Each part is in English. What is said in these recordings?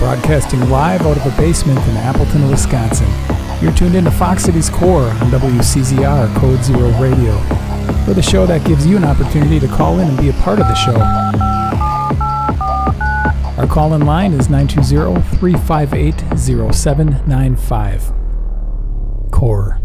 Broadcasting live out of a basement in Appleton, Wisconsin. You're tuned into Fox Cities Core on WCZR Code Zero Radio. We're the show that gives you an opportunity to call in and be a part of the show. Our call-in line is 920-358-0795. Core.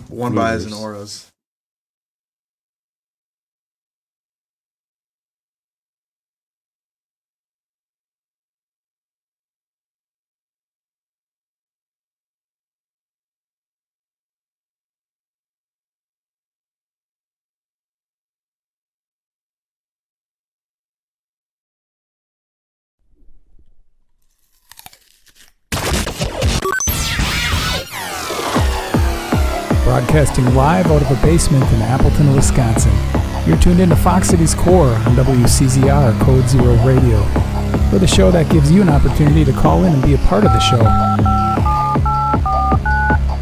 One buys and auras. Broadcasting live out of a basement in Appleton, Wisconsin. You're tuned into Fox Cities Core on WCZR Code Zero Radio. We're the show that gives you an opportunity to call in and be a part of the show.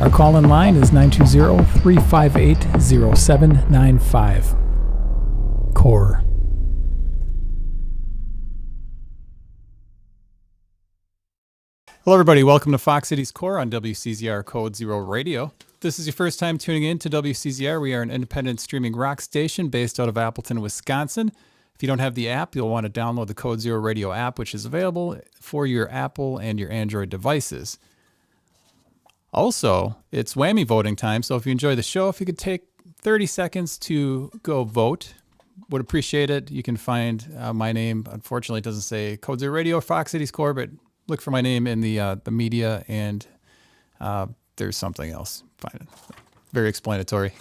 Our call-in line is 920-358-0795. Core. Hello, everybody. Welcome to Fox Cities Core on WCZR Code Zero Radio. If this is your first time tuning in to WCZR, we are an independent streaming rock station based out of Appleton, Wisconsin. If you don't have the app, you'll want to download the Code Zero Radio app, which is available for your Apple and your Android devices. Also, it's Whammy voting time, so if you enjoy the show, if you could take 30 seconds to go vote, would appreciate it. You can find my name. Unfortunately, it doesn't say Code Zero Radio or Fox Cities Core, but look for my name in the media, and there's something else. Find it. Very explanatory.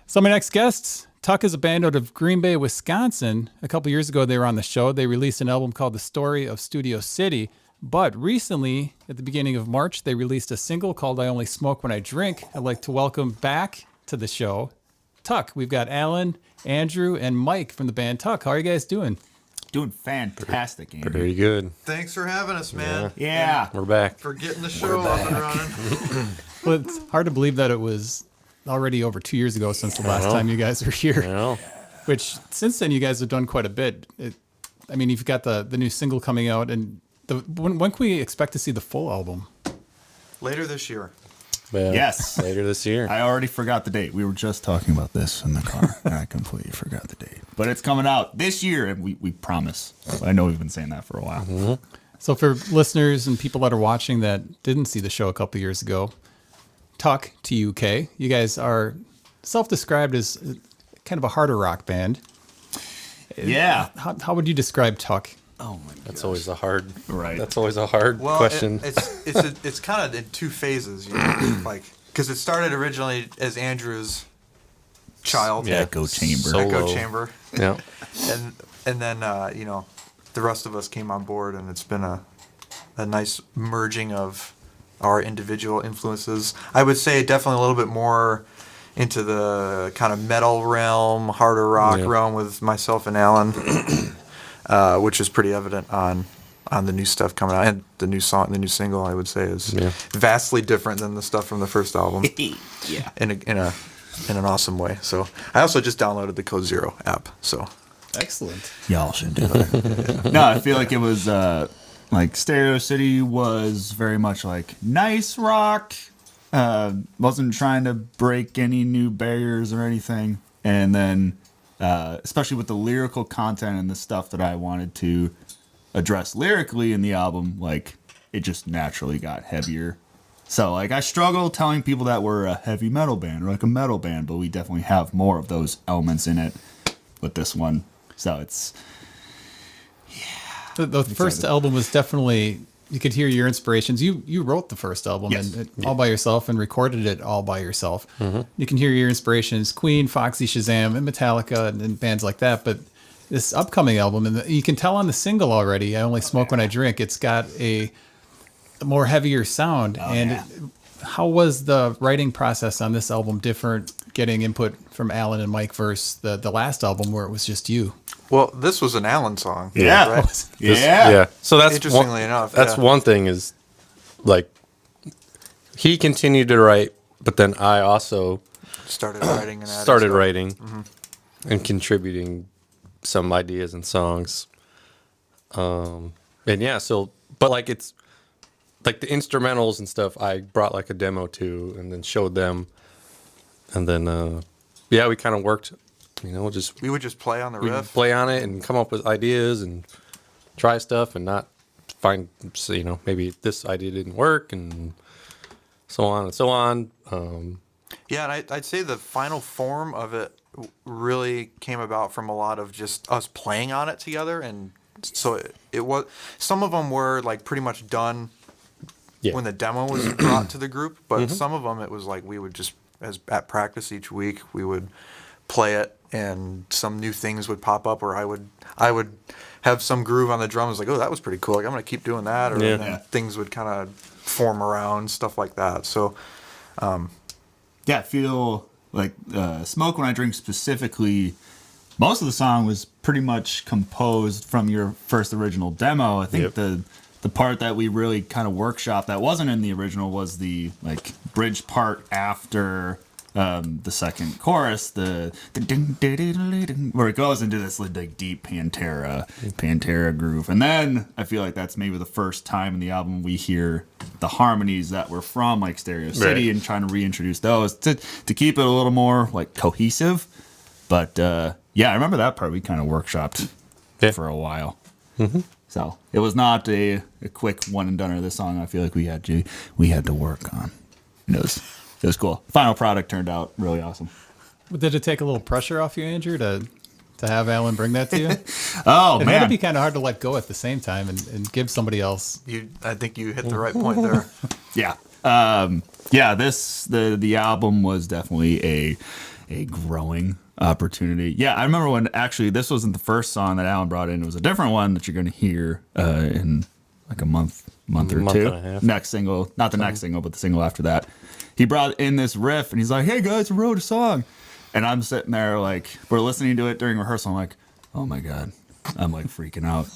So my next guests, TUK is a band out of Green Bay, Wisconsin. A couple years ago, they were on the show. They released an album called The Story of Studio City. But recently, at the beginning of March, they released a single called I Only Smoke When I Drink. I'd like to welcome back to the show TUK. We've got Alan, Andrew, and Mike from the band TUK. How are you guys doing? Doing fantastic, Andrew. Pretty good. Thanks for having us, man. Yeah. We're back. For getting the show up and running. Well, it's hard to believe that it was already over 2 years ago since the last time you guys were here. Well, Which since then you guys have done quite a bit. I mean, you've got the new single coming out, and when can we expect to see the full album? Later this year. Yes. Later this year. I already forgot the date. We were just talking about this in the car, and I completely forgot the date. But it's coming out this year, and we promise. I know we've been saying that for a while. Mm-hmm. So for listeners and people that are watching that didn't see the show a couple years ago, TUK, TUK, you guys are self-described as kind of a harder rock band. Yeah. How would you describe TUK? Oh my god. That's always a hard. Right. That's always a hard question. It's kind of in two phases, you know, like because it started originally as Andrew's child, Yeah. Echo chamber. Solo. echo chamber, Yeah. and then you know, the rest of us came on board, and it's been a nice merging of our individual influences. I would say definitely a little bit more into the kind of metal realm, harder rock Yeah. realm with myself and Alan, which is pretty evident on the new stuff coming out, and the new single I would say is Yeah. vastly different than the stuff from the first album Yeah. in an awesome way. So I also just downloaded the Code Zero app. So Excellent. Y'all should do it. No, I feel like it was like Stereo City was very much like nice rock. Wasn't trying to break any new barriers or anything. And then, especially with the lyrical content and the stuff that I wanted to address lyrically in the album, like it just naturally got heavier. So like I struggle telling people that we're a heavy metal band or like a metal band, but we definitely have more of those elements in it with this one. So it's The first album was definitely, you could hear your inspirations. You wrote the first album Yes. and all by yourself and recorded it all by yourself. Mm-hmm. You can hear your inspirations, Queen, Foxy, Shazam, and Metallica and bands like that. But this upcoming album, and you can tell on the single already, I Only Smoke When I Drink, it's got a more heavier sound. How was the writing process on this album different, getting input from Alan and Mike versus the last album where it was just you? well, this was an Alan song. Yeah. right? This- yeah. yeah. So that's Interestingly enough, That's yeah. one thing is like he continued to write, but then I also Started writing and adding started stuff. writing and contributing some ideas and songs. And yeah, so but like it's like the instrumentals and stuff I brought like a demo to and then showed them. And then yeah, we kind of worked, you know, just We would just play on the we riff. play on it and come up with ideas and try stuff and not find, you know, maybe this idea didn't work and so on and so on. Yeah, and I'd say the final form of it really came about from a lot of just us playing on it together, and so it was. Some of them were like pretty much done Yeah. when the demo was brought to the group, but some of them it was like we would just at practice each week we would play it, and some new things would pop up, or I would have some groove on the drums, like, oh, that was pretty cool, like I'm gonna keep doing that, or Yeah. then things would kind of form around stuff like that. So Yeah, I feel like Smoke When I Drink specifically, most of the song was pretty much composed from your first original demo. I think Yep. the part that we really kind of workshopped that wasn't in the original was the like bridge part after the second chorus, the ding, ding, ding, ding, ding, where it goes into this like deep Pantera groove, and then I feel like that's maybe the first time in the album we hear the harmonies that were from like Stereo City, Right. and trying to reintroduce those to keep it a little more like cohesive. But yeah, I remember that part we kind of workshopped Yeah. for a while. So it was not a quick one and done. This song I feel like we had to work on. And it was cool. Final product turned out really awesome. Did it take a little pressure off you, Andrew, to have Alan bring that to you? Oh It had to man, be kind of hard to let go at the same time and give somebody else. I think you hit the right point there. yeah, yeah. The album was definitely a growing opportunity. Yeah, I remember when actually this wasn't the first song that Alan brought in. It was a different one that you're going to hear in like a month or two. and a half. Next single, not the next single, but the single after that. He brought in this riff and he's like, "Hey guys, I wrote a song," and I'm sitting there like we're listening to it during rehearsal. I'm like, "Oh my god, I'm like freaking out.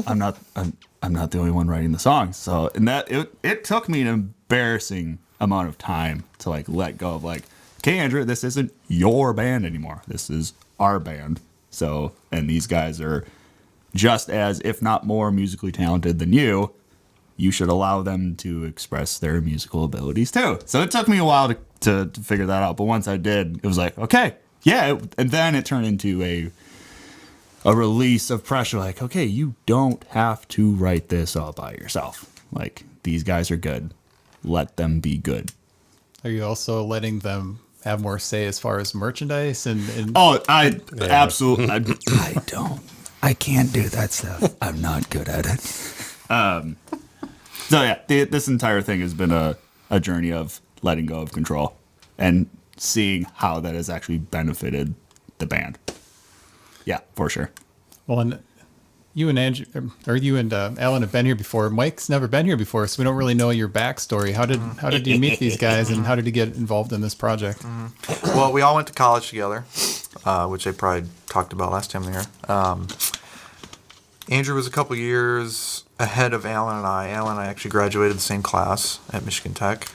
I'm not the only one writing the songs. So, and that it took me an embarrassing amount of time to like let go of like, okay, Andrew, this isn't your band anymore. This is our band. So, and these guys are just as, if not more, musically talented than you. You should allow them to express their musical abilities too. So it took me a while to figure that out. But once I did, it was like, okay, yeah. And then it turned into a release of pressure. Like, okay, you don't have to write this all by yourself. Like, these guys are good. Let them be good. Are you also letting them have more say as far as merchandise and Oh, I absolutely. I can't do that stuff. I'm not good at it. So yeah, this entire thing has been a journey of letting go of control and seeing how that has actually benefited the band. Yeah, for sure. well, and you and Andrew, or you and Alan have been here before. Mike's never been here before, so we don't really know your backstory. How did you meet these guys, and how did you get involved in this project? Well, we all went to college together, which I probably talked about last time they were here. Andrew was a couple years ahead of Alan and I. Alan and I actually graduated the same class at Michigan Tech.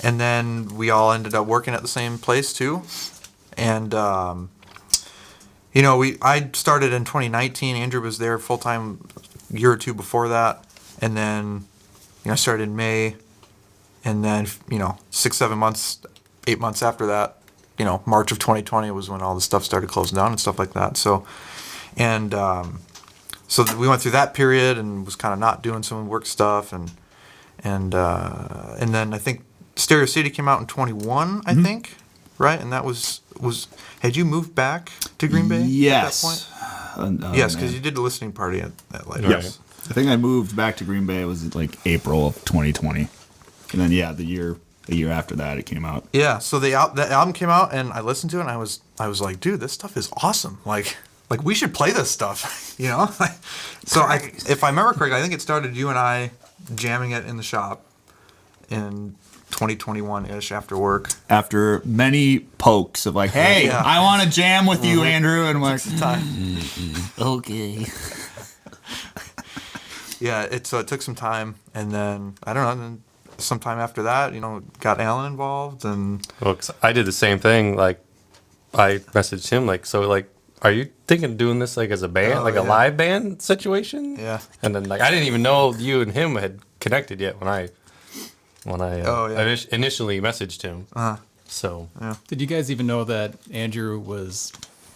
And then we all ended up working at the same place too. And, I started in 2019. Andrew was there full-time a year or two before that. And then, I started in May. And then, 6, 7 months, 8 months after that, March of 2020 was when all the stuff started closing down and stuff like that. So we went through that period and was kind of not doing some work stuff, and then I think Stereo City came out in 21, I think, right? And that was had you moved back to Green Bay Yes. at that point? Yes, because you did the listening party at Lighthouse. Yes. I think I moved back to Green Bay. It was like April of 2020, and then the year after that it came out. Yeah, so the album came out and I listened to it and I was like, dude, this stuff is awesome. Like we should play this stuff, So if I remember correctly, I think it started you and I jamming it in the shop in 2021-ish after work. After many pokes of like, hey, Yeah. I want to jam with you, Andrew, and I'm like, Okay. Yeah, it took some time, and then I don't know. Then sometime after that, got Alan involved, and Well, 'cause I did the same thing. Like, I messaged him, like, so, like, are you thinking of doing this, like, as a band, Oh, like a yeah. live band situation? Yeah. And then, like, I didn't even know you and him had connected yet when I Oh, yeah. initially messaged him. Uh-huh. So, Did you guys even know that Andrew was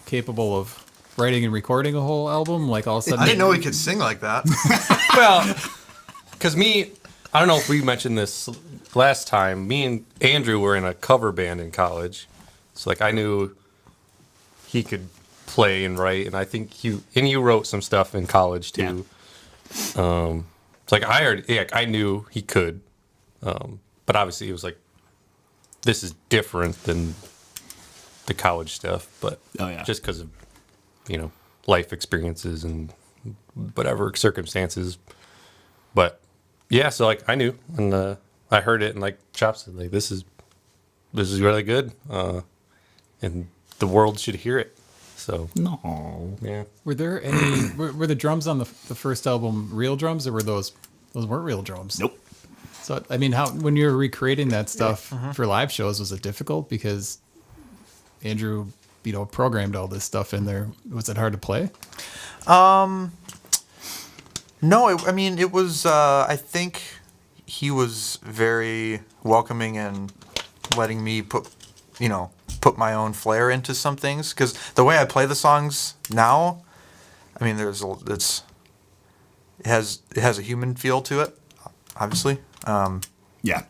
capable of writing and recording a whole album? Like all of a sudden, I didn't know he could sing like that. well, because I don't know if we mentioned this last time. Me and Andrew were in a cover band in college, so like I knew he could play and write, and I think you wrote some stuff in college too. So like I knew he could, but obviously it was like this is different than the college stuff. But Oh, yeah. just because of life experiences and whatever circumstances. But yeah, so like I knew, and I heard it, and like Chop said, like this is really good, and the world should hear it. So no. yeah, were there any were the drums on the first album real drums, or were those weren't real drums? Nope. So I mean, when you were recreating that stuff for live shows, was it difficult because Andrew, programmed all this stuff in there? Was it hard to play? No, it was. I think he was very welcoming and letting me put my own flair into some things. Because the way I play the songs now, I mean, it has a human feel to it, obviously. Yeah.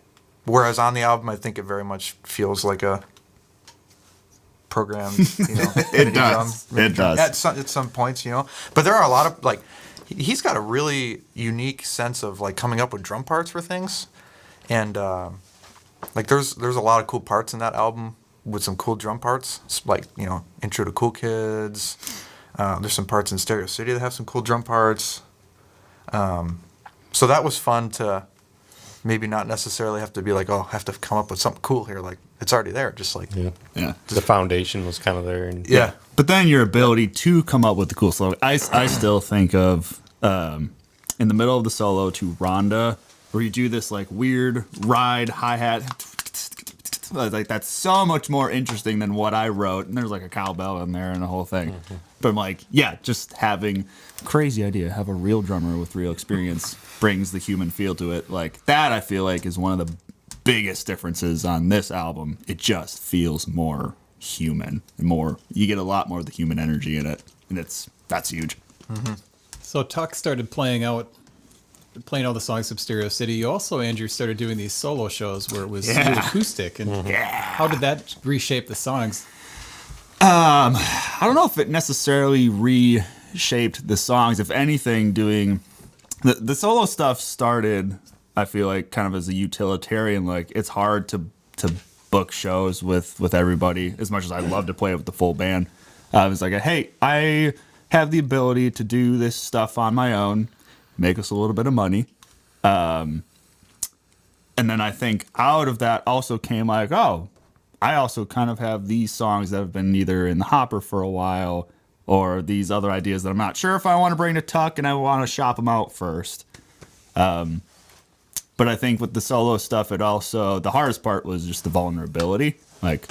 Whereas on the album, I think it very much feels like a programmed. It does. It does. At some points, But there are a lot of like. He's got a really unique sense of like coming up with drum parts for things, and like there's a lot of cool parts in that album with some cool drum parts. It's like Intro to Cool Kids. There's some parts in Stereo City that have some cool drum parts. So that was fun to maybe not necessarily have to be like, oh, I have to come up with something cool here. Like it's already there. Just like Yeah. The foundation was kind of there. And yeah. But then your ability to come up with the cool slogan. I still think of in the middle of the solo to Rhonda, where you do this like weird ride hi-hat. Like that's so much more interesting than what I wrote. And there's like a cowbell in there and the whole thing. But I'm like, yeah, just having crazy idea, have a real drummer with real experience brings the human feel to it. Like that I feel like is one of the biggest differences on this album. It just feels more human and more, you get a lot more of the human energy in it. And that's huge. So TUK started playing all the songs from Stereo City. You also, Andrew, started doing these solo shows where it was really acoustic. And how did that reshape the songs? I don't know if it necessarily reshaped the songs. If anything, doing the solo stuff started, I feel like, kind of as a utilitarian. Like it's hard to book shows with everybody as much as I love to play with the full band. I was like, hey, I have the ability to do this stuff on my own, make us a little bit of money. And then I think out of that also came like, oh, I also kind of have these songs that have been either in the hopper for a while or these other ideas that I'm not sure if I want to bring to TUK and I want to shop them out first. But I think with the solo stuff, it also, the hardest part was just the vulnerability. Like,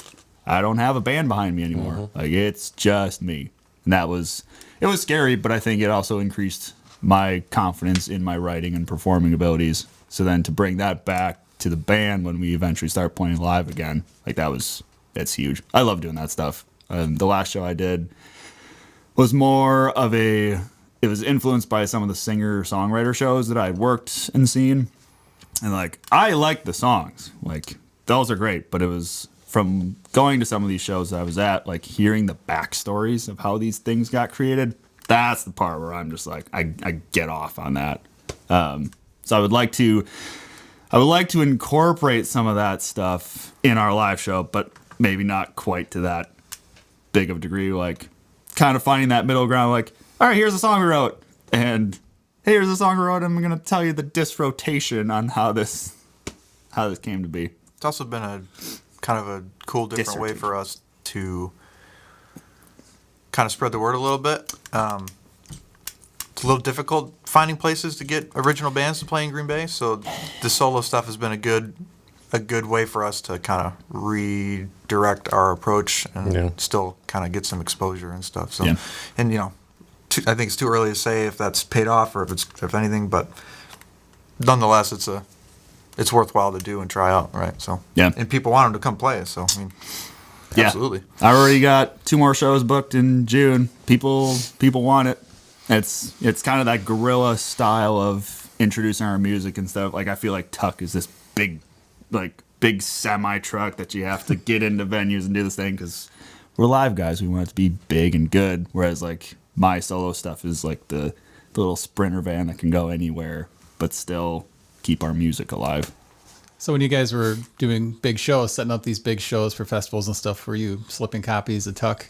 I don't have a band behind me anymore. Like, it's just me. And it was scary, but I think it also increased my confidence in my writing and performing abilities. So then to bring that back to the band when we eventually start playing live again, like it's huge. I love doing that stuff. The last show I did was more of it was influenced by some of the singer-songwriter shows that I'd worked and seen. And like, I like the songs, like those are great, but it was from going to some of these shows that I was at, like hearing the backstories of how these things got created. That's the part where I'm just like, I get off on that. So I would like to incorporate some of that stuff in our live show, but maybe not quite to that big of a degree. Like kind of finding that middle ground, like, all right, here's a song we wrote, and here's a song we wrote. I'm gonna tell you the disrotation on how this came to be. It's also been a kind of a cool, different way for us to kind of spread the word a little bit. It's a little difficult finding places to get original bands to play in Green Bay, so the solo stuff has been a good way for us to kind of redirect our approach and still kind of get some exposure and stuff. So, and you know, I think it's too early to say if that's paid off or if anything, but nonetheless, it's worthwhile to do and try out, right? So and people want them to come play. So I mean, absolutely. I already got 2 more shows booked in June. People want it. It's kind of that guerrilla style of introducing our music and stuff. Like I feel like TUK is this big semi truck that you have to get into venues and do this thing because we're live guys. We want it to be big and good. Whereas like my solo stuff is like the little sprinter van that can go anywhere but still keep our music alive. So when you guys were doing big shows, setting up these big shows for festivals and stuff, were you slipping copies of TUK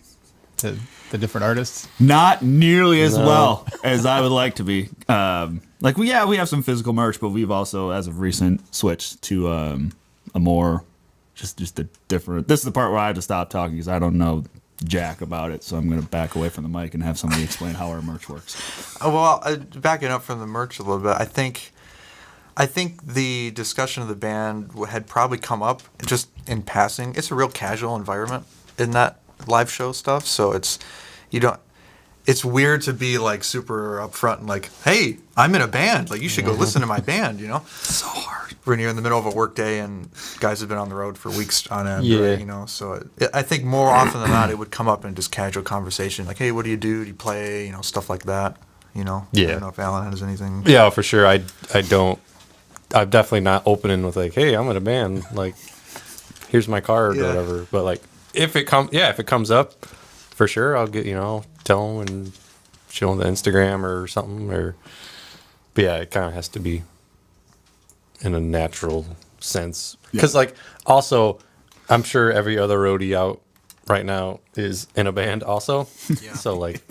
to the different artists? Not nearly as well as I would like to be. We have some physical merch, but we've also, as of recent, switched to a more just a different. This is the part where I have to stop talking because I don't know jack about it, so I'm going to back away from the mic and have somebody explain how our merch works. Backing up from the merch a little bit, I think the discussion of the band had probably come up just in passing. It's a real casual environment in that live show stuff, so it's weird to be like super upfront and like, hey, I'm in a band, like you should go listen to my band, you know. So hard When you're in the middle of a work day and guys have been on the road for weeks on end, Yeah. you know. So I think more often than not it would come up in just casual conversation, like, hey, what do you do? Do you play? You know, stuff like that. You know. Yeah. I don't know if Alan has anything. Yeah, for sure. I don't. I'm definitely not opening with like, hey, I'm in a band. Like, here's my card or whatever. But like, if it comes up, for sure, I'll get tell them and show them the Instagram or something. But yeah, it kind of has to be in a natural sense because like also, I'm sure every other roadie out right now is in a band also. Yeah. So like,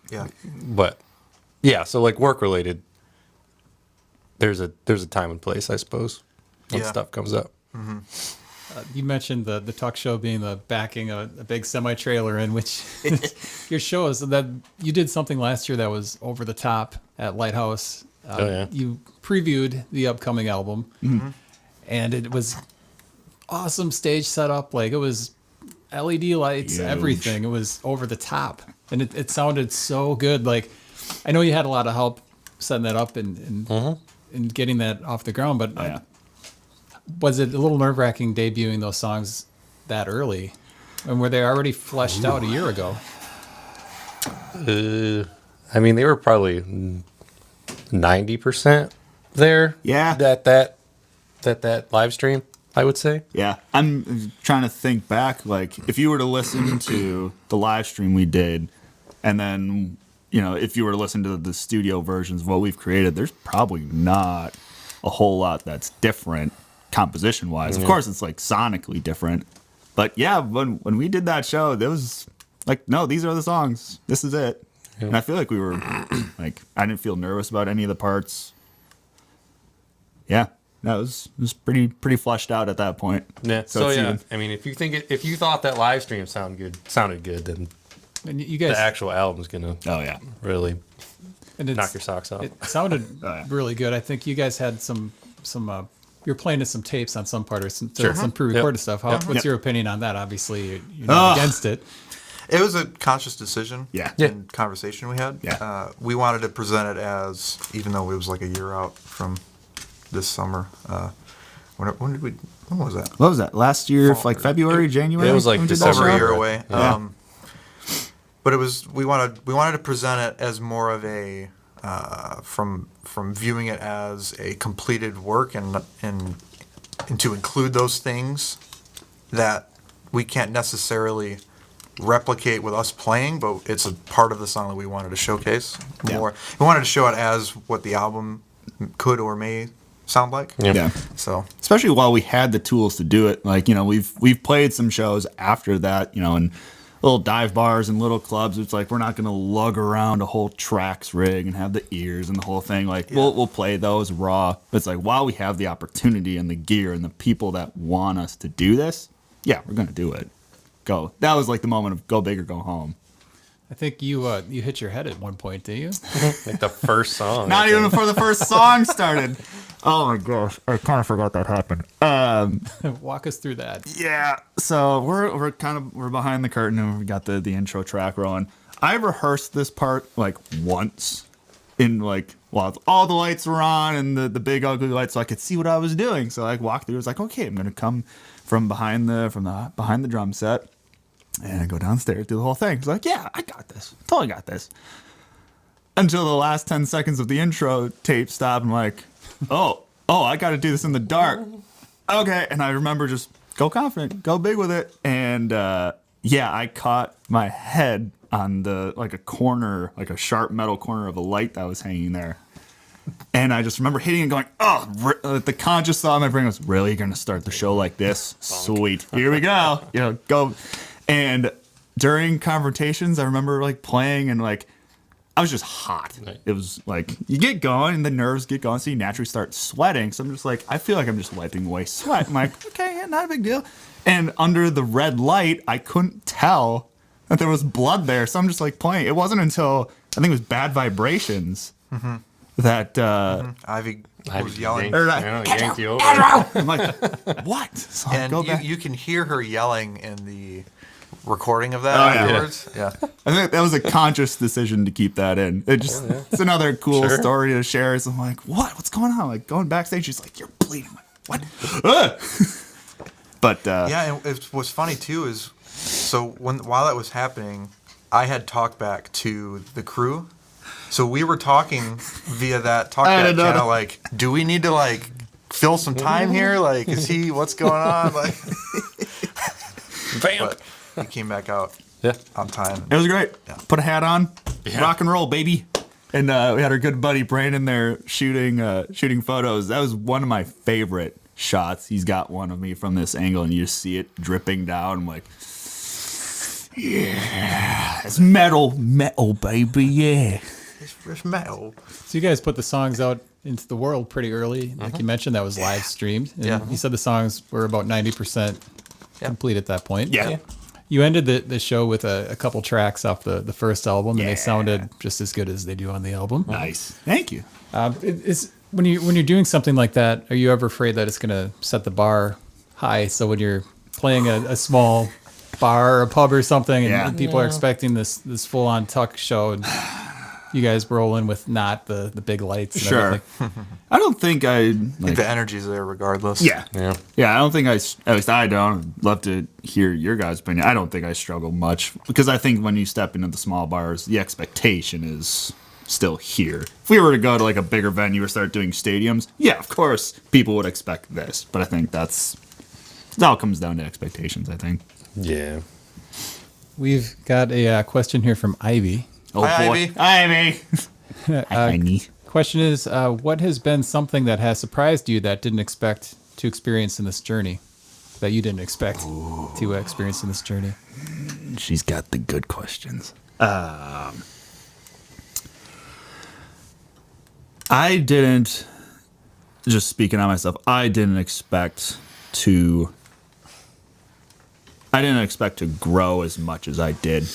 Yeah. but yeah, so like work related. There's a time and place, I suppose, when Yeah. stuff comes up. You mentioned the TUK show being the backing of a big semi trailer, in which your show is that you did something last year that was over the top at Lighthouse. Oh, yeah. You previewed the upcoming album, and it was awesome stage setup. Like, it was LED lights, Huge. everything. It was over the top, and it sounded so good. Like, I know you had a lot of help setting that up and getting that off the ground, but Oh, yeah. was it a little nerve-wracking debuting those songs that early? And were they already fleshed out a year ago? I mean, they were probably 90% there. Yeah. That live stream, I would say. Yeah, I'm trying to think back. Like, if you were to listen to the live stream we did, and then, if you were to listen to the studio versions of what we've created, there's probably not a whole lot that's different composition wise. Of course, it's like sonically different. But yeah, when we did that show, there was like, no, these are the songs. This is it. Yeah. And I feel like we were like, I didn't feel nervous about any of the parts. Yeah. That was pretty fleshed out at that point. Yeah. So So, it's yeah, even- I mean, if you thought that live stream sounded good, then And you the guys, actual album's gonna Oh yeah. really and it's, knock your socks off. it sounded yeah. really good. I think you guys had some you're playing to some tapes on some part or some Sure. pre-recorded Yep. stuff. Yep. What's Yep. your opinion on that? Obviously, you're not against it. It was a conscious decision Yeah. and conversation we had. Yeah. We wanted to present it as, even though it was like a year out from this summer. When was that? What was that? Last year, Fall. like February, January? It was like when we did that December. Over a show? year away. Yeah. But it was we wanted to present it as more of a from viewing it as a completed work and to include those things that we can't necessarily replicate with us playing, but it's a part of the song that we wanted to showcase Yeah. more. We wanted to show it as what the album could or may sound like. Yeah. So Especially while we had the tools to do it. Like, we've played some shows after that, in little dive bars and little clubs. It's like, we're not going to lug around a whole tracks rig and have the ears and the whole thing. Like, we'll play those raw. But it's like, while we have the opportunity and the gear and the people that want us to do this, yeah, we're going to do it. Go. That was like the moment of go big or go home. I think you hit your head at one point, didn't you? Like the first song. Not even before the first song started. Oh my gosh, I kind of forgot that happened. Walk us through that. Yeah, so we're behind the curtain and we got the intro track rolling. I rehearsed this part like once in like while all the lights were on and the big ugly lights, so I could see what I was doing. So I walked through. I was like, okay, I'm gonna come from behind the drum set and I go downstairs, do the whole thing. It's like, yeah, I got this, totally got this. Until the last 10 seconds of the intro tape stopped. I'm like, oh, I got to do this in the dark. Okay. And I remember just go confident, go big with it. And I caught my head on a corner, like a sharp metal corner of a light that was hanging there. And I just remember hitting and going, the conscious thought in my brain was, really going to start the show like this? Sweet. Here we go. Go. And during confrontations, I remember like playing and like, I was just hot. Right. It was like, you get going and the nerves get going, so you naturally start sweating. So I'm just like, I feel like I'm just wiping away sweat. I'm like, okay, yeah, not a big deal. And under the red light, I couldn't tell that there was blood there. So I'm just like playing. It wasn't until, I think it was Bad Vibrations, that Ivy I was yelling. yanked you over. I'm like, what? So I And go back. you can hear her yelling in the recording of that Oh, yeah. afterwards. Yeah. I think that was a conscious decision to keep that in. It's another cool Sure. story to share. So I'm like, what's going on? Like going backstage, she's like, you're bleeding. I'm like, what? Ugh. But Yeah, and what's funny too is, so while that was happening, I had talked back to the crew. So we were talking via that talkback know. channel, like, do we need to like fill some time here? Like, what's going on? Like, Bam. but he came back out Yeah. on time. it was great. Yeah. Put a hat on, Yeah. rock and roll, baby. And we had our good buddy Brandon there shooting photos. That was one of my favorite shots. He's got one of me from this angle, and you just see it dripping down. I'm like, yeah, it's metal, baby, yeah. It's metal. So you guys put the songs out into the world pretty early. Like you mentioned, that was live streamed. And Yeah. you said the songs were about 90% complete at that point. Yeah. You ended the show with a couple tracks off the first album, and Yeah. they sounded just as good as they do on the album. Nice. Thank you. When you're doing something like that, are you ever afraid that it's going to set the bar high? So when you're playing a small bar or a pub or something, and people are expecting this full on TUK show, and you guys roll in with not the big lights. And Sure. everything. I don't think I I think the energy's there regardless. Yeah. Yeah. Yeah, I don't think at least I don't. I'd love to hear your guys' opinion. I don't think I struggle much because I think when you step into the small bars, the expectation is still here. If we were to go to like a bigger venue or start doing stadiums, yeah, of course, people would expect this. But I think it all comes down to expectations, I think. Yeah. We've got a question here from Ivy. Oh, Hi, boy. Ivy. Hi, Ivy. Hi, Ivy. Question is, what has been something that has surprised you that didn't expect to experience in this journey? That you didn't expect to experience in this journey? She's got the good questions. I didn't, just speaking on myself, I didn't expect to grow as much as I did.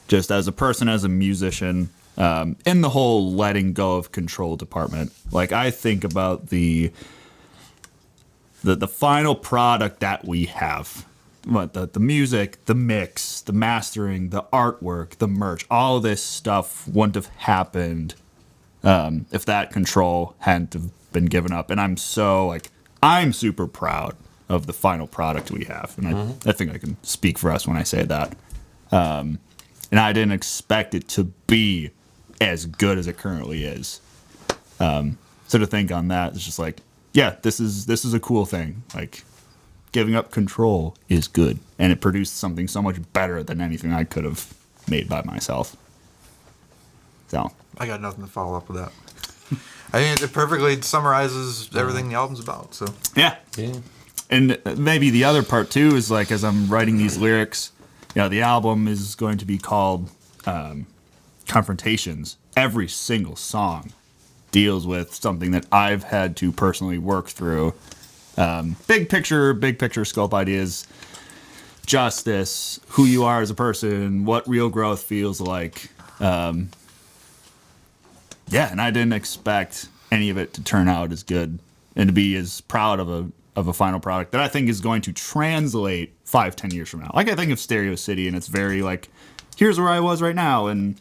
Just as a person, as a musician, in the whole letting go of control department. Like, I think about the final product that we have. What the music, the mix, the mastering, the artwork, the merch, all this stuff wouldn't have happened if that control hadn't have been given up. And I'm super proud of the final product we have. And I think I can speak for us when I say that. And I didn't expect it to be as good as it currently is. So to think on that, it's just like, yeah, this is a cool thing. Like, giving up control is good, and it produced something so much better than anything I could have made by myself. So, I got nothing to follow up with that. I think it perfectly summarizes everything the album's about. So yeah. And maybe the other part too is like, as I'm writing these lyrics, the album is going to be called Confrontations. Every single song deals with something that I've had to personally work through. Big picture scope ideas, justice, who you are as a person, what real growth feels like. And I didn't expect any of it to turn out as good and to be as proud of a final product that I think is going to translate 5-10 years from now. Like, I think of Stereo City, and it's very like, here's where I was right now, and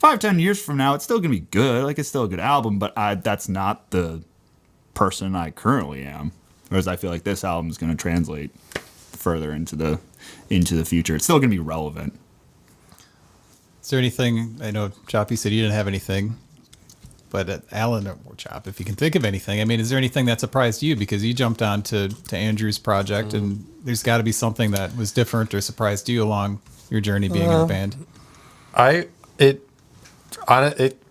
5-10 years from now, it's still gonna be good. Like, it's still a good album, but that's not the person I currently am. Whereas I feel like this album is gonna translate further into the future. It's still gonna be relevant. Is there anything? I know Chop, you said you didn't have anything, but Alan or Chop, if you can think of anything, I mean, is there anything that surprised you because you jumped on to Andrew's project, and there's got to be something that was different or surprised you along your journey being in a band?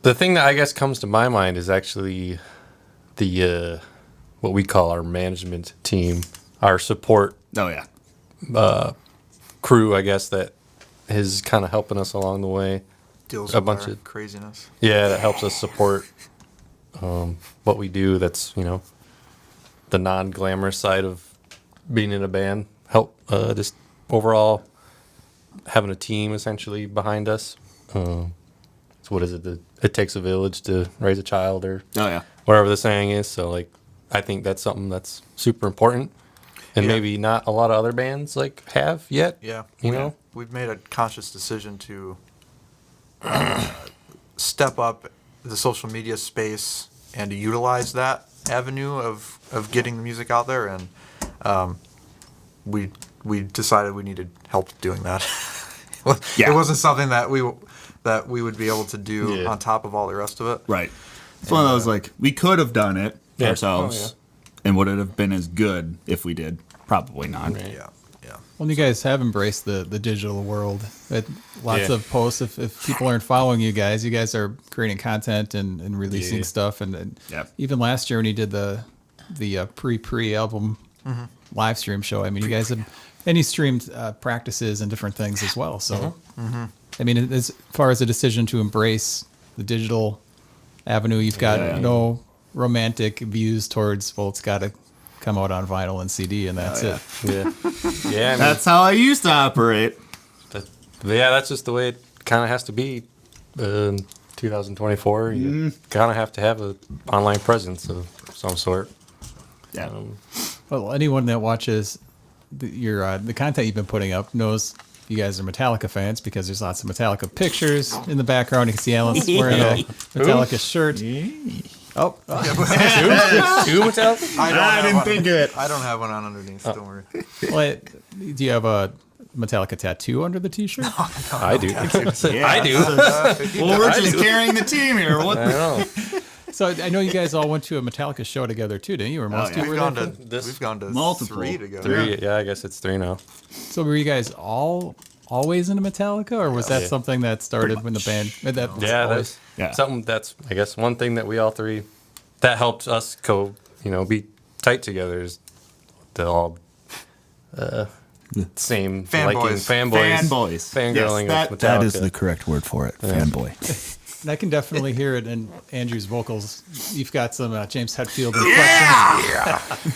The thing that I guess comes to my mind is actually the what we call our management team, our support Oh yeah. crew, I guess, that is kind of helping us along the way. deals A with bunch our of- craziness. Yeah, that helps us support what we do. That's the non-glamorous side of being in a band. Help just overall having a team essentially behind us. So what is it? It takes a village to raise a child, or Oh yeah. whatever the saying is. So like, I think that's something that's super important, and Yeah. maybe not a lot of other bands have yet. Yeah, we've made a conscious decision to step up the social media space and to utilize that avenue of getting the music out there, and we decided we needed help doing that. Yeah. It wasn't something that we would be able to do Yeah. on top of all the rest of it. Right. It's one of those, like, we could have done it Yeah. ourselves. Oh, yeah. And would it have been as good if we did? Probably not. Right. Yeah, yeah. Well, you guys have embraced the digital world. Lots Yeah. of posts. If people aren't following you guys are creating content and releasing Yeah. stuff. And Yeah. even last year when you did the pre-album live stream show, I mean, you guys you streamed practices and different things as well. So, I mean, as far as a decision to embrace the digital avenue. You've got no romantic views towards, well, it's got to come out on vinyl and CD, and that's it. Yeah. Yeah. I mean, That's how I used to operate. that's just the way it kind of has to be. 2024, you kind of have to have an online presence of some sort. Yeah. Well, anyone that watches the content you've been putting up knows you guys are Metallica fans because there's lots of Metallica pictures in the background. You can see Alan's wearing a Metallica shirt. Oh, Two Metallica? I didn't think of it. I don't have one on underneath. Don't worry. well, do you have a Metallica tattoo under the t-shirt? I do. Yeah. I do. Well, we're just carrying the team here. What? I know. So I know you guys all went to a Metallica show together too, didn't you? Or most of you We've were gone there? to we've gone to Multiple. 3 together. 3. Yeah, I guess it's 3 now. So were you guys all always into Metallica, or was that Yeah. something that started when the band? That was Yeah, always- that's something that's, I guess, one thing that we all three, that helped us be tight together is the all same liking fanboys. Fangirling Yes, with Metallica. that is the correct word for it. Fanboy. And I can definitely hear it in Andrew's vocals. You've got some James Hetfield inflections.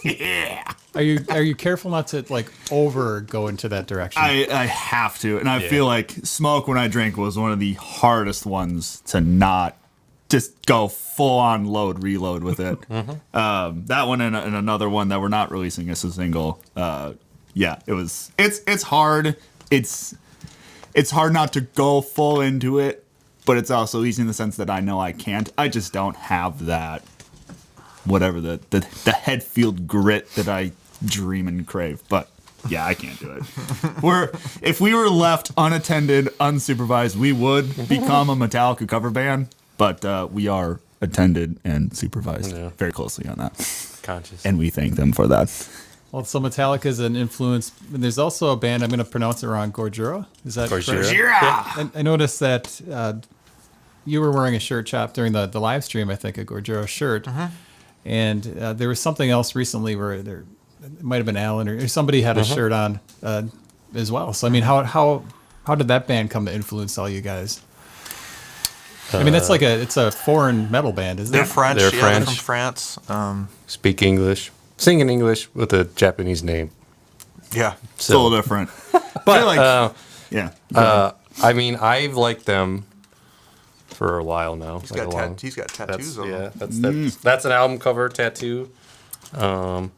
Yeah. Are you careful not to like over go into that direction? I have to, and I feel like Smoke When I Drink was one of the hardest ones to not just go full on reload with it. That one and another one that we're not releasing as a single. It's hard. It's hard not to go full into it, but it's also easy in the sense that I know I can't. I just don't have that, whatever the Hetfield grit that I dream and crave. But yeah, I can't do it. If we were left unattended, unsupervised, we would become a Metallica cover band. But we are attended and supervised very closely on that, Conscious. and we thank them for that. Well, so Metallica is an influence. And there's also a band, I'm going to pronounce it wrong, Gojira. Is that correct? Gojira. I noticed that you were wearing a shirt chop during the live stream, I think, a Gojira shirt. And there was something else recently where it might have been Alan or somebody had a shirt on as well. So, I mean, how did that band come to influence all you guys? I mean, that's it's a foreign metal band, isn't They're it? French. They're They're French. from France. Speak English. Sing in English with a Japanese name. Yeah. It's a little different. But Yeah. I mean, I've liked them for a while now. He's got tattoos on him. That's an album cover tattoo. So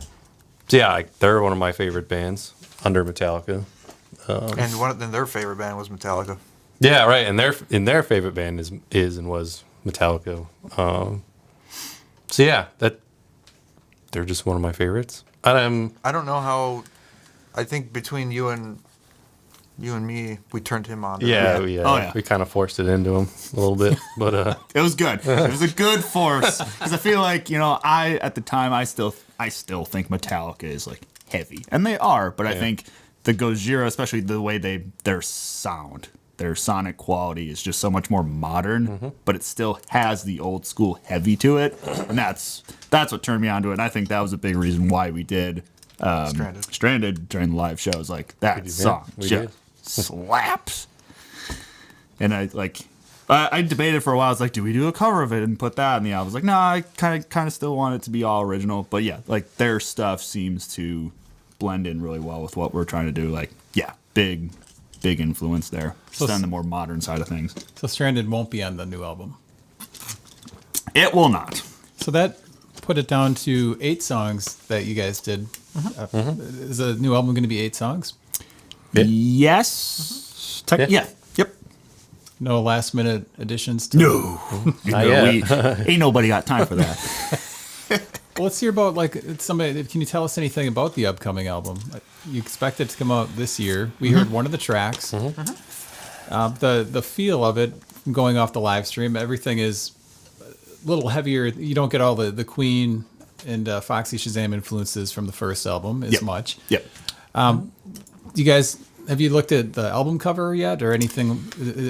yeah, they're one of my favorite bands under Metallica. And their favorite band was Metallica. Yeah, right. And their favorite band is and was Metallica. So yeah, they're just one of my favorites. I don't know how. I think between you and me, we turned him on. We kind of forced it into him a little bit, but It was good. It was a good force because I feel like at the time I still think Metallica is like heavy, and they are. But I think the Gojira, especially the way their sound, their sonic quality is just so much more modern, but it still has the old school heavy to it, and that's what turned me onto it. And I think that was a big reason why we did Stranded during the live shows. Like that song just slaps. And I debated for a while. I was like, do we do a cover of it and put that in the album? I was like, no, I kind of still want it to be all original. But yeah, like their stuff seems to blend in really well with what we're trying to do. Like, yeah, big influence there. Just on the more modern side of things. So Stranded won't be on the new album. It will not. So that put it down to 8 songs that you guys did. Is the new album going to be 8 songs? Yes. Yeah. Yep. No last minute additions? To No. Ain't nobody got time for that. Well, let's hear about somebody. Can you tell us anything about the upcoming album? You expect it to come out this year. We heard one of the tracks. The feel of it, going off the live stream, everything is a little heavier. You don't get all the Queen and Foxy Shazam influences from the first album as much. Yep. You guys, have you looked at the album cover yet, or anything?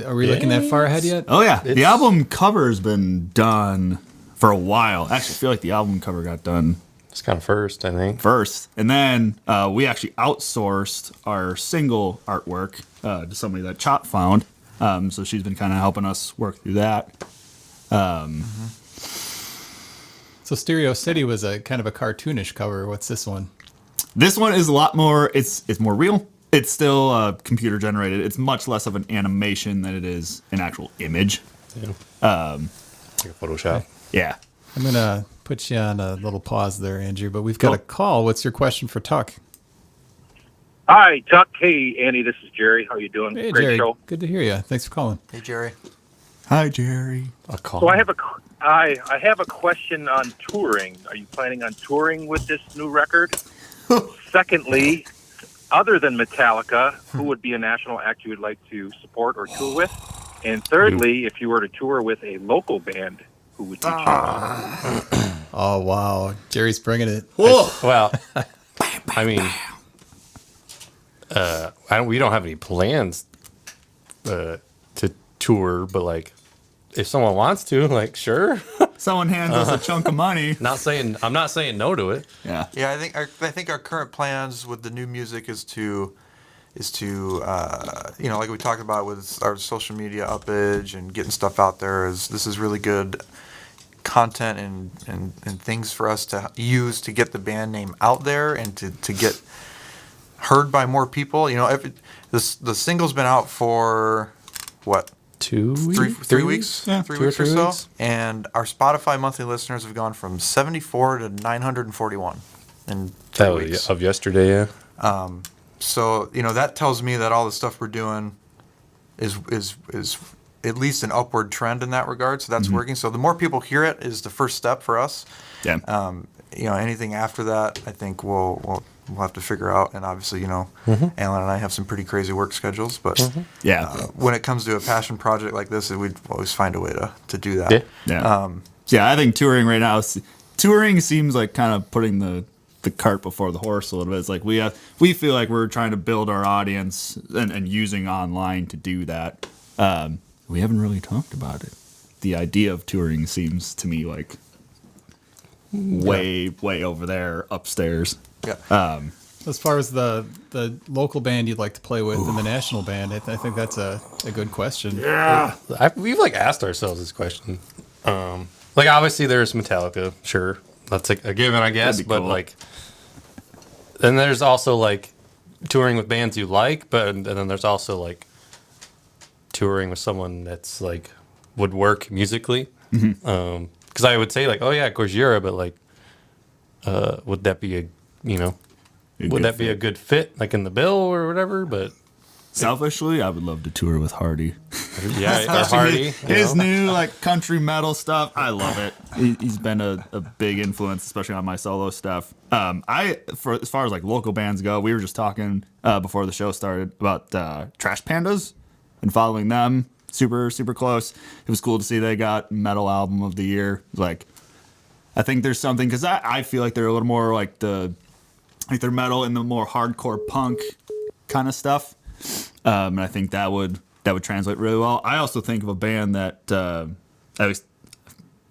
Are we looking that far ahead yet? Oh yeah, the album cover's been done for a while. Actually, I feel like the album cover got done it's kind of first, I think. first, and then we actually outsourced our single artwork to somebody that Chop found, So she's been kind of helping us work through that. So Stereo City was a kind of a cartoonish cover. What's this one? This one is a lot more. It's more real. It's still computer generated. It's much less of an animation than it is an actual image. Like a Photoshop. Yeah. I'm gonna put you on a little pause there, Andrew. But we've got a call. What's your question for TUK? Hi, Tuck. Hey, Andy. This is Jerry. How you doing? Hey, Great Jerry. show. Good to hear you. Thanks for calling. Hey, Jerry. Hi, Jerry. A call. So I have a question on touring. Are you planning on touring with this new record? Secondly, other than Metallica, who would be a national act you would like to support or tour with? And thirdly, if you were to tour with a local band, who would you choose? Oh wow, Jerry's bringing it. Well, I mean, we don't have any plans to tour, but like, if someone wants to, like, sure. Someone hands us a chunk of money. I'm not saying no to it. Yeah. Yeah, I think our current plans with the new music is to like we talked about with our social media upage and getting stuff out there. This is really good content and things for us to use to get the band name out there and to get heard by more people. You know, the single's been out for what? 2 weeks? 3 weeks? Yeah. 3 2 or weeks or 3 so. weeks. And our Spotify monthly listeners have gone from 74 to 941 in 3 That weeks. was of yesterday, yeah. So, you know, that tells me that all the stuff we're doing is at least an upward trend in that regard. So that's working. So the more people hear it is the first step for us. Yeah. You know, anything after that, I think we'll have to figure out. And obviously, you know, Alan and I have some pretty crazy work schedules. But Yeah. when it comes to a passion project like this, we'd always find a way to do that. Yeah. Yeah. I think touring right now, touring seems like kind of putting the cart before the horse a little bit. It's like we feel like we're trying to build our audience and using online to do that. We haven't really talked about it. The idea of touring seems to me like way over there upstairs. Yeah. As far as the local band you'd like to play with and the national band, I think that's a good question. Yeah. We've like asked ourselves this question. Like, obviously there's Metallica, sure, that's like a given, I guess. That'd be But cool. like, then there's also like touring with bands you like, but and then there's also like touring with someone that's like would work musically. Because I would say like, oh yeah, Gojira, but like, would that be would that be a good fit, like in the bill or whatever? But Selfishly, I would love to tour with Hardy. yeah, or Hardy. His new like country metal stuff, I love it. He's been a big influence, especially on my solo stuff. As far as like local bands go, we were just talking before the show started about Trash Pandas and following them super close. It was cool to see they got metal album of the year. Like, I think there's something because I feel like they're a little more like they're metal and the more hardcore punk kind of stuff. And I think that would translate really well. I also think of a band that at least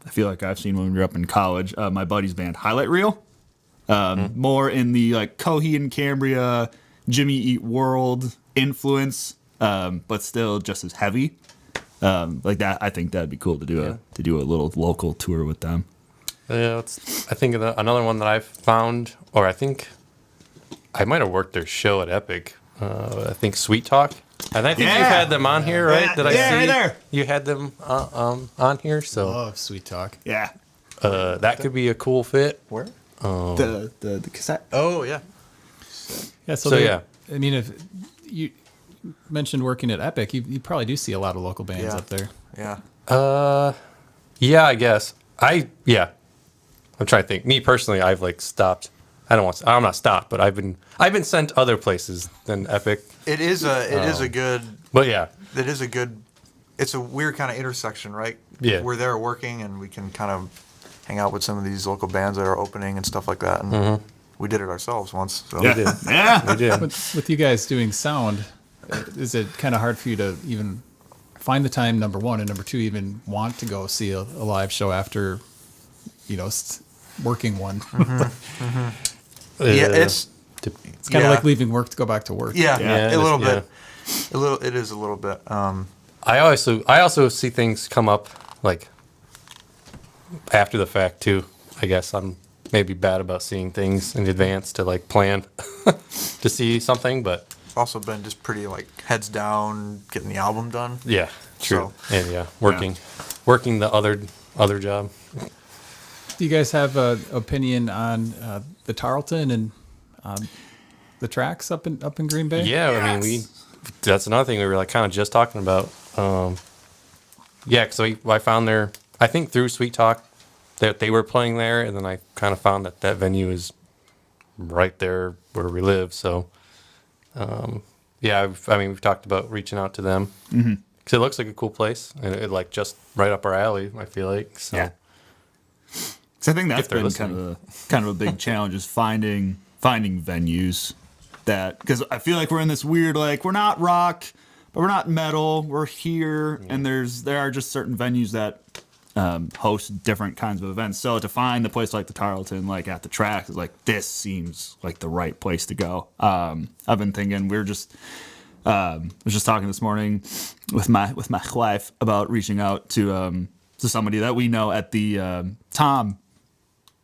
I feel like I've seen when we were up in college. My buddy's band, Highlight Reel, more in the like Coheed and Cambria, Jimmy Eat World influence, but still just as heavy. Like that, I think that'd be cool to do a little local tour with them. Yeah, I think another one that I've found, or I think I might have worked their show at Epic. I think Sweet Talk. And I think you've had them on here, right? Did I see right there. you had them on here? So Love Sweet Talk. Yeah, that could be a cool fit. Where? the cassette. Oh, yeah. Yeah. So, they- yeah. I mean, if you mentioned working at Epic, you probably do see a lot of local bands Yeah. up there. Yeah. Yeah, I guess. I'm trying to think. Me personally, I've like stopped. I'm not stopped, but I've been sent other places than Epic. It is a good. But yeah, It's a weird kind of intersection, right? Yeah. We're there working, and we can kind of hang out with some of these local bands that are opening and stuff like that. And we did it ourselves once. So. Yeah, we did. yeah. We did. With you guys doing sound, is it kind of hard for you to even find the time, number one, and number two, even want to go see a live show after, working one? Yeah, it's It's kind of like leaving work to go back to work. yeah, Yeah, a little yeah. bit. It is a little bit. I also see things come up like after the fact too. I guess I'm maybe bad about seeing things in advance to like plan to see something, but Also been just pretty like heads down, getting the album done. yeah, true. So- And yeah, working the other job. Do you guys have an opinion on the Tarleton and the tracks up in Green Bay? Yeah, I mean, that's another thing we were like kind of just talking about. Yeah, because I found I think through Sweet Talk that they were playing there, and then I kind of found that venue is right there where we live. So, yeah, we've talked about reaching out to them because it looks like a cool place, and it like just right up our alley. I feel like so. Yeah. So I think that's If they're been listening. kind of a big challenge is finding venues that, because I feel like we're in this weird, like, we're not rock, but we're not metal, we're here, and there are just certain venues that host different kinds of events. So to find a place like the Tarleton, like at the track, is like, this seems like the right place to go. I've been thinking, I was just talking this morning with my wife about reaching out to somebody that we know at the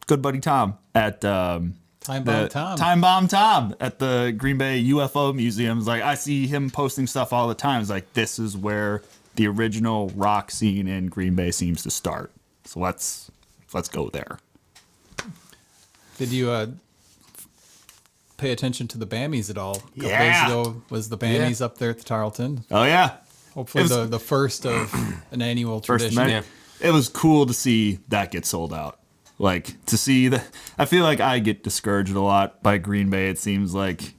good buddy Tom at Time Bomb Tom. Time Bomb Tom at the Green Bay UFO Museum. It's like, I see him posting stuff all the time. It's like, this is where the original rock scene in Green Bay seems to start. So let's go there. Did you pay attention to the Bammies at all? A couple Yeah. days ago was the Bammies up there at the Tarleton. Oh yeah, Hopefully It was- the first of an annual first tradition. event. It was cool to see that get sold out. Like, to see that, I feel like I get discouraged a lot by Green Bay. It seems like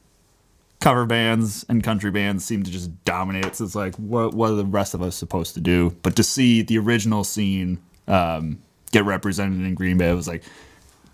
cover bands and country bands seem to just dominate. So it's like, what are the rest of us supposed to do? But to see the original scene get represented in Green Bay, it was like,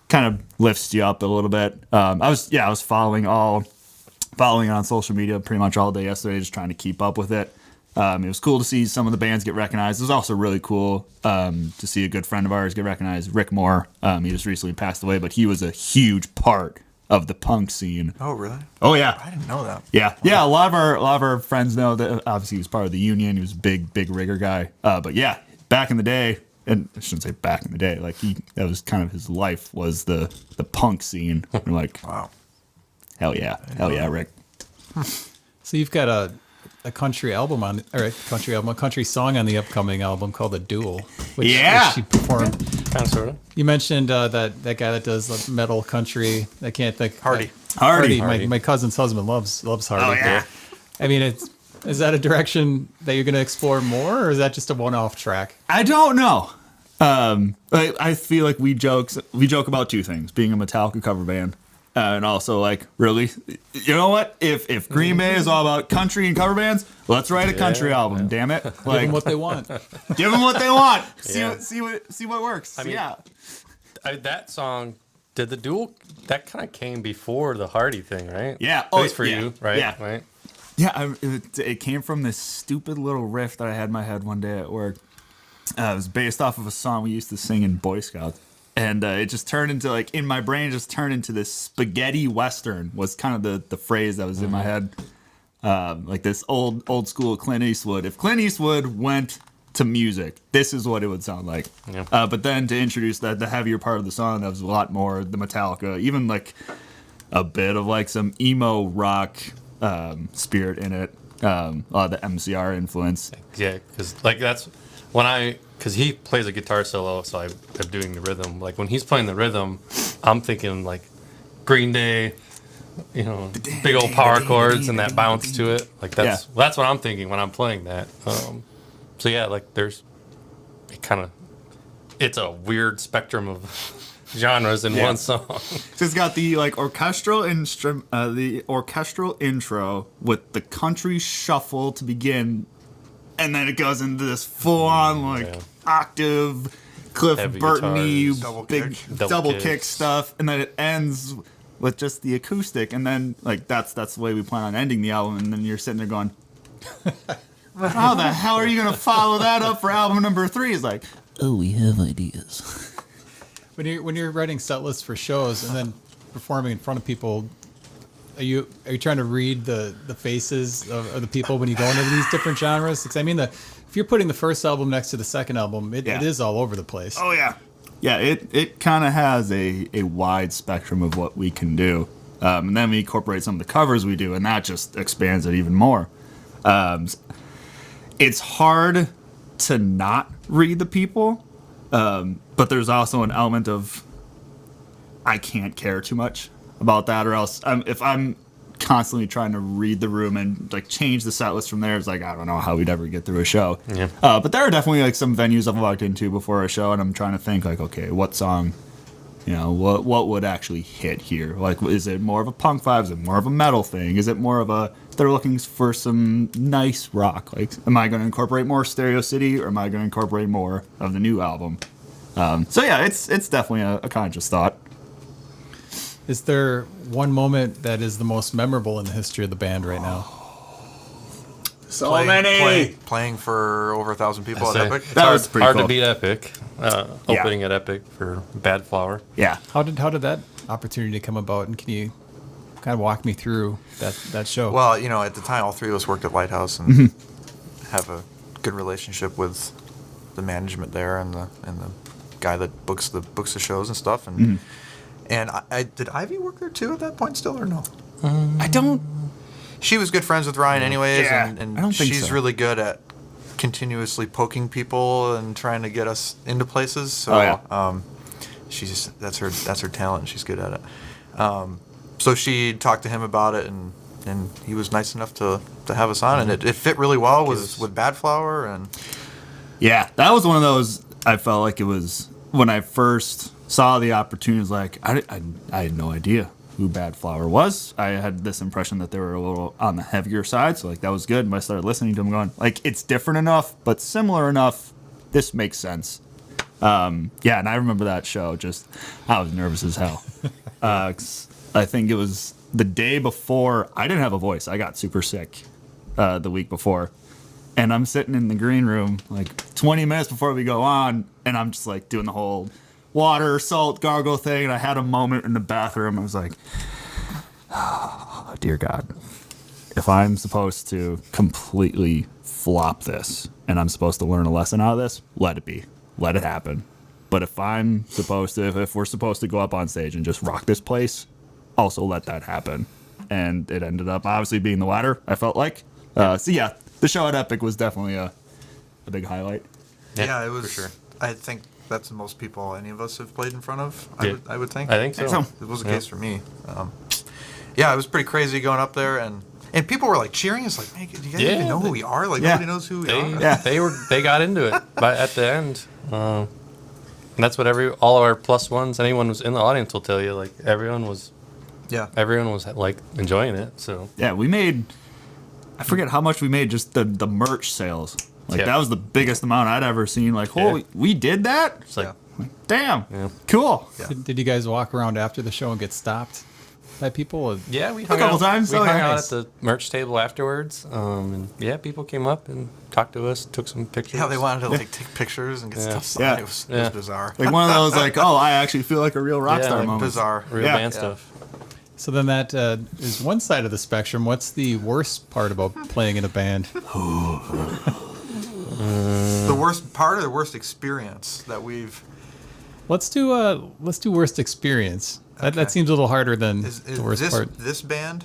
kind of lifts you up a little bit. I was following it on social media pretty much all day yesterday, just trying to keep up with it. It was cool to see some of the bands get recognized. It was also really cool to see a good friend of ours get recognized, Rick Moore. He just recently passed away, but he was a huge part of the punk scene. Oh, really? Oh yeah, I didn't know that. yeah. A lot of our friends know that. Obviously, he was part of the Union. He was a big rigger guy. But yeah, back in the day, and I shouldn't say back in the day, like that was kind of his life, was the punk scene. We're like, Wow. hell yeah, Rick. So you've got a country album a country song on the upcoming album called "The Duel," which you performed. Kind of sort of. You mentioned that guy that does like, metal country. I can't think. Hardy. Hardy. My cousin's husband loves Hardy. Oh yeah. I mean, is that a direction that you're going to explore more, or is that just a one-off track? I don't know. I feel like we joke about two things: being a Metallica cover band, and also like, really, you know what? If Green Bay is all about country and cover bands, let's write a country album. Damn it! Give Like, them what they want. give them what they want. Yeah. See what works. I mean, yeah. That song, did the duel, that kind of came before the Hardy thing, right? Yeah. At least for yeah. you, right? Yeah. Right? Yeah, it came from this stupid little riff that I had in my head one day at work. It was based off of a song we used to sing in Boy Scouts. And it just turned into, like, in my brain, just turned into this spaghetti western was kind of the phrase that was in my head. Like this old school Clint Eastwood. If Clint Eastwood went to music, this is what it would sound like. Yeah. But then to introduce the heavier part of the song, that was a lot more the Metallica, even like a bit of like some emo rock spirit in it. A lot of the MCR influence. Yeah, because like that's because he plays a guitar solo, so I'm doing the rhythm. Like when he's playing the rhythm, I'm thinking like Green Day, you know, big old power chords and that bounce to it. Like that's what I'm thinking when I'm playing that. So yeah, like it's a weird spectrum of genres in one song. So it's got the like orchestral intro with the country shuffle to begin, and then it goes into this full-on like octave Cliff Heavy Burton-y guitars, big double double kicks. kick stuff, and then it ends with just the acoustic, and then like that's the way we plan on ending the album, and then you're sitting there going, how the hell are you gonna follow that up for album number 3? It's like, Oh, we have ideas. When you're writing set lists for shows and then performing in front of people, are you trying to read the faces of the people when you go into these different genres? Because I mean, if you're putting the first album next to the second album, it is all over the place. Oh yeah, yeah. It kind of has a wide spectrum of what we can do, and then we incorporate some of the covers we do, and that just expands it even more. It's hard to not read the people, but there's also an element of I can't care too much about that, or else if I'm constantly trying to read the room and like change the set list from there, it's like I don't know how we'd ever get through a show. Yeah. But there are definitely like some venues I've walked into before a show, and I'm trying to think like, okay, what song, what would actually hit here? Like, is it more of a punk vibe? Is it more of a metal thing? Is it more of a they're looking for some nice rock? Like, am I going to incorporate more Stereo City, or am I going to incorporate more of the new album? So yeah, it's definitely a conscious thought. Is there one moment that is the most memorable in the history of the band right now? So many. Playing for over 1,000 people at Epic. That was pretty hard cool. to beat Epic. Opening at Epic for Bad Flower. Yeah. How did that opportunity come about, and can you kind of walk me through that show? Well, at the time, all three of us worked at Lighthouse and have a good relationship with the management there and the guy that books the shows and stuff. And and I did Ivy work there too at that point still, or no? I don't. She was good friends with Ryan anyways, Yeah, and I don't think she's so. really good at continuously poking people and trying to get us into places. So that's her talent. She's good at it. So she talked to him about it, and he was nice enough to have us on, and it fit really well with Bad Flower. And Yeah, that was one of those. I felt like it was when I first saw the opportunity. It was like I had no idea who Bad Flower was. I had this impression that they were a little on the heavier side, so like that was good. And I started listening to them, going like it's different enough, but similar enough. This makes sense. And I remember that show. Just I was nervous as hell. 'Cause I think it was the day before. I didn't have a voice. I got super sick the week before. And I'm sitting in the green room like 20 minutes before we go on, and I'm just like doing the whole water, salt, gargle thing. And I had a moment in the bathroom. I was like, oh, dear God, if I'm supposed to completely flop this and I'm supposed to learn a lesson out of this, let it be. Let it happen. But if we're supposed to go up on stage and just rock this place, also let that happen. And it ended up obviously being the latter, I felt like. So yeah, the show at Epic was definitely a big highlight. yeah, it was for sure. I think that's the most people any of us have played in front of. Yeah. I would think. I think so. It was the case for me. It was pretty crazy going up there, and people were like cheering us, like, "Man, do you guys Yeah, even know who we are? Like, yeah. nobody knows who we are." Yeah. They got into it at the end. And that's what all of our plus ones, anyone who's in the audience will tell you. Like everyone was like enjoying it. So Yeah, we made, I forget how much we made just the merch sales. Like Yeah. that was the biggest amount I'd ever seen. Like, holy, we did that? it's like Damn. Yeah. Cool. Yeah. Did you guys walk around after the show and get stopped by people? Or- yeah, we hung couple out, times. We Oh, hung yeah. out Nice. at the merch table afterwards. And yeah, people came up and talked to us, took some pictures. Yeah, they wanted to like take pictures and get Yeah. stuff signed. Yeah. It was Yeah. bizarre. Like one of those, like, oh, I actually feel like a real rock Yeah, star like moment. Bizarre. real Yeah. band Yeah. stuff. So then that is one side of the spectrum. What's the worst part about playing in a band? The worst part or the worst experience that we've Let's do worst experience. That Okay. seems a little harder than is the worst this part. this band.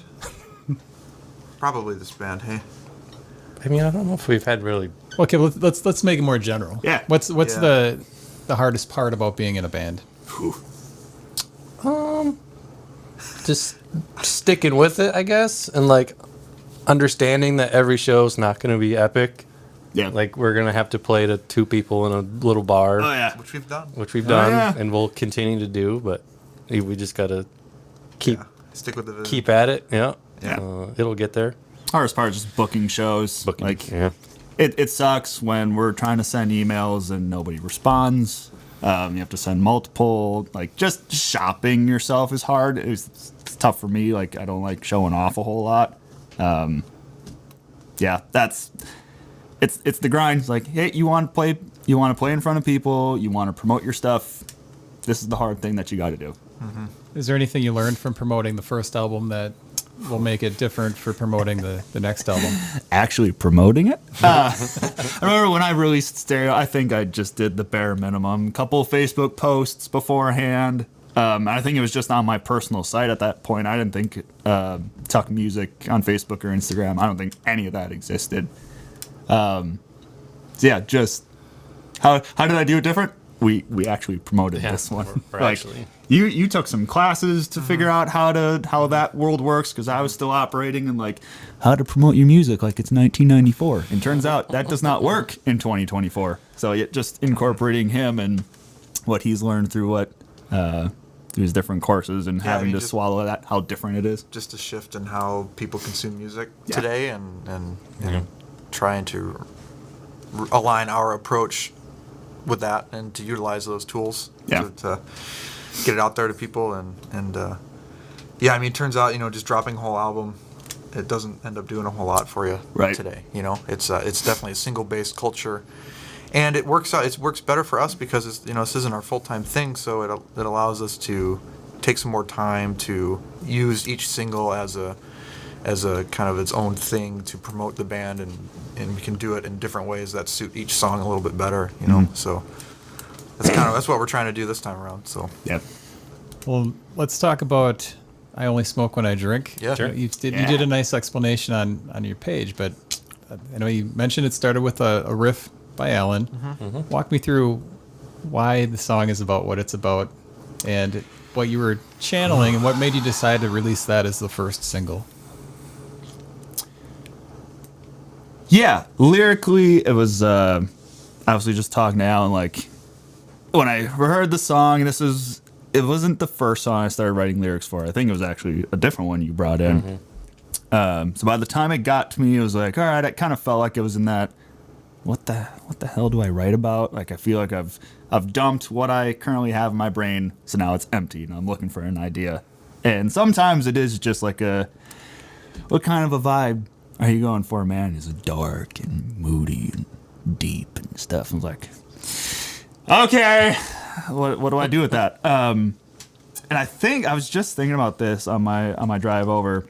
Probably this band. Hey. I mean, I don't know if we've had really. Okay, well, let's make it more general. Yeah. What's Yeah. the hardest part about being in a band? Just sticking with it, I guess, and like understanding that every show's not going to be epic. Yeah. Like we're going to have to play to two people in a little bar, oh, yeah. Which we've done. which we've done yeah. and we'll continue to do. But we just got to keep Stick with the vision. keep at it. Yeah, Yeah. it'll get there. Hardest part is just booking shows. Booking, Like, yeah. it sucks when we're trying to send emails and nobody responds. You have to send multiple. Like, just shopping yourself is hard. It's tough for me. Like, I don't like showing off a whole lot. Yeah, it's the grind. It's like, hey, you want to play in front of people. You want to promote your stuff. This is the hard thing that you got to do. Is there anything you learned from promoting the first album that will make it different for promoting the next album? Actually promoting it. I remember when I released Stereo, I think I just did the bare minimum. A couple Facebook posts beforehand. I think it was just on my personal site at that point. I didn't think TUK Music on Facebook or Instagram. I don't think any of that existed. So yeah, just how did I do it different? We actually promoted this one. we're Like, actually- you took some classes to figure out how that world works, because I was still operating in like how to promote your music like it's 1994. And turns out that does not work in 2024. So just incorporating him and what he's learned through through his different courses and having to swallow that, how different it is. Just a shift in how people consume music Yeah. today, and trying to align our approach with that and to utilize those tools to get it out there to people. And I mean, it turns out, just dropping a whole album, it doesn't end up doing a whole lot for you today. It's definitely a single based culture, and it works out. It works better for us because this isn't our full time thing, so it allows us to take some more time to use each single as a kind of its own thing to promote the band, and we can do it in different ways that suit each song a little bit better, So that's what we're trying to do this time around. So Yeah. Well, let's talk about I Only Smoke When I Drink. Yeah. Sure. You did a nice explanation on your page, but I know you mentioned it started with a riff by Alan. Walk me through why the song is about what it's about and what you were channeling and what made you decide to release that as the first single. Yeah, lyrically, it was obviously just talking to Alan. Like, when I heard the song, it wasn't the first song I started writing lyrics for. I think it was actually a different one you brought in. So by the time it got to me, it was like, all right, it kind of felt like it was in that, what the hell do I write about? Like, I feel like I've dumped what I currently have in my brain, so now it's empty, and I'm looking for an idea. And sometimes it is just like what kind of a vibe are you going for, man? Is it dark and moody and deep and stuff? I was like, okay, what do I do with that? And I think I was just thinking about this on my drive over.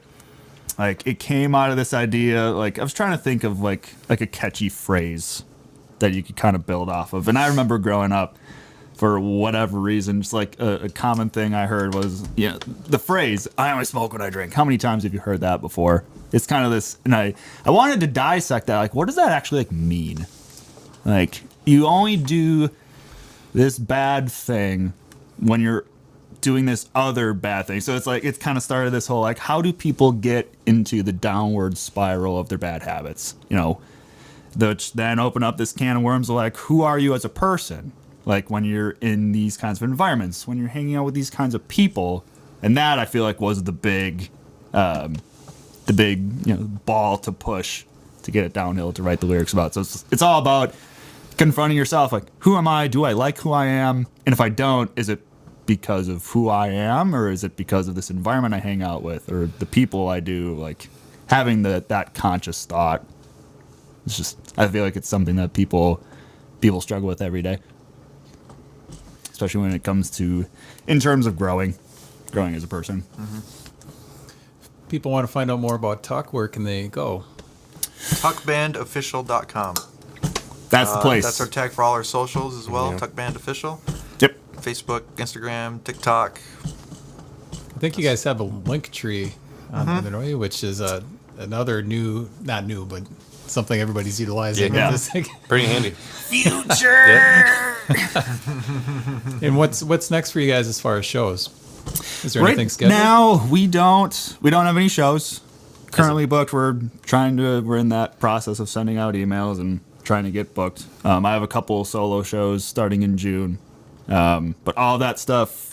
Like, it came out of this idea. Like, I was trying to think of like a catchy phrase that you could kind of build off of. And I remember growing up, for whatever reason, just like a common thing I heard was, the phrase, I only smoke when I drink. How many times have you heard that before? It's kind of this, and I wanted to dissect that. Like, what does that actually like mean? Like, you only do this bad thing when you're doing this other bad thing. So it's like, it's kind of started this whole, like, how do people get into the downward spiral of their bad habits? Which then open up this can of worms of like, who are you as a person? Like, when you're in these kinds of environments, when you're hanging out with these kinds of people. And that, I feel like, was the big ball to push to get it downhill to write the lyrics about. So it's all about confronting yourself. Like, who am I? Do I like who I am? And if I don't, is it because of who I am, or is it because of this environment I hang out with, or the people I do? Like, having that conscious thought. It's just, I feel like it's something that people struggle with every day, especially when it comes to, in terms of growing as a person. People want to find out more about TUK, where can they go? TUKBandOfficial.com. That's the place. That's our tag for all our socials as well. TUK Band Official. Yep. Facebook, Instagram, TikTok. I think you guys have a link tree on there, which is another not new, but something everybody's utilizing. Yeah. Pretty handy. Future. And what's next for you guys as far as shows? Is there Right anything scheduled? now, we don't have any shows currently booked. We're in that process of sending out emails and trying to get booked. I have a couple solo shows starting in June, but all that stuff.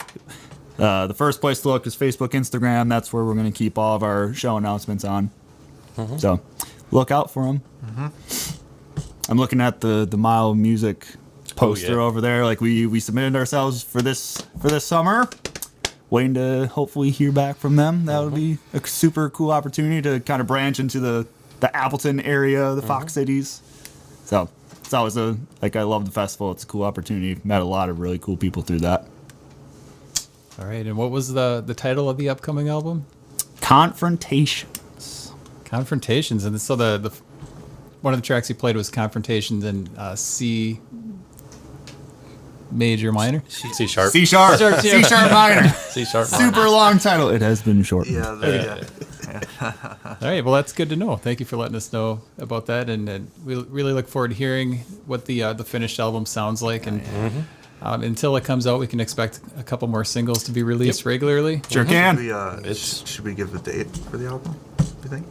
The first place to look is Facebook, Instagram. That's where we're going to keep all of our show announcements on. So look out for them. I'm looking at the Mile Music poster over there. Like, we submitted ourselves for this summer. Waiting to hopefully hear back from them. That would be a super cool opportunity to kind of branch into the Appleton area, the Fox cities. So it's always I love the festival. It's a cool opportunity. Met a lot of really cool people through that. All right. And what was the title of the upcoming album? Confrontations. Confrontations, and so the one of the tracks he played was Confrontations in C major minor. C sharp. C sharp. Sharp, yeah. C sharp minor. C sharp. Super long title. It has been shortened. Yeah. All right, well that's good to know. Thank you for letting us know about that, and we really look forward to hearing what the finished album sounds like. And until it comes out, we can expect a couple more singles to be released regularly. Sure can. Should we give the date for the album? Do you think?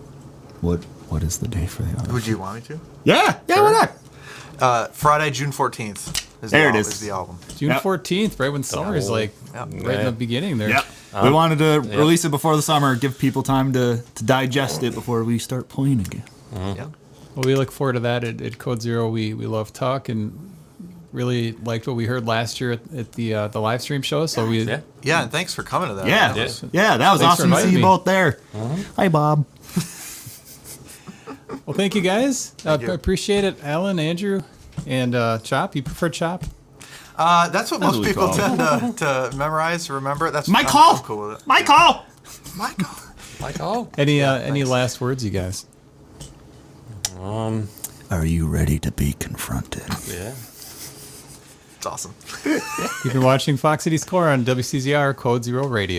What is the day for the album? Would you want me to? Yeah, why not? Friday, June 14th. Is the album. June 14th, right when summer is like right in the beginning there. Yep. We wanted to release it before the summer, give people time to digest it before we start playing again. Yeah. Well, we look forward to that at Code Zero. We love TUK and really liked what we heard last year at the live stream show. So we Yeah, and thanks for coming to that. Yeah, That was- that was Thanks for awesome to see inviting you me. both there. Hi, Bob. well, thank you guys. you. Appreciate it, Alan, Andrew, and Chop. You prefer Chop? That's what most what we people call tend to memorize, remember. That's My I'm call. cool with it. My call. My call. Like, oh. Any thanks. last words, you guys? Are you ready to be confronted? Yeah. It's awesome. You've been watching Fox City's Core on WCZR Code Zero Radio.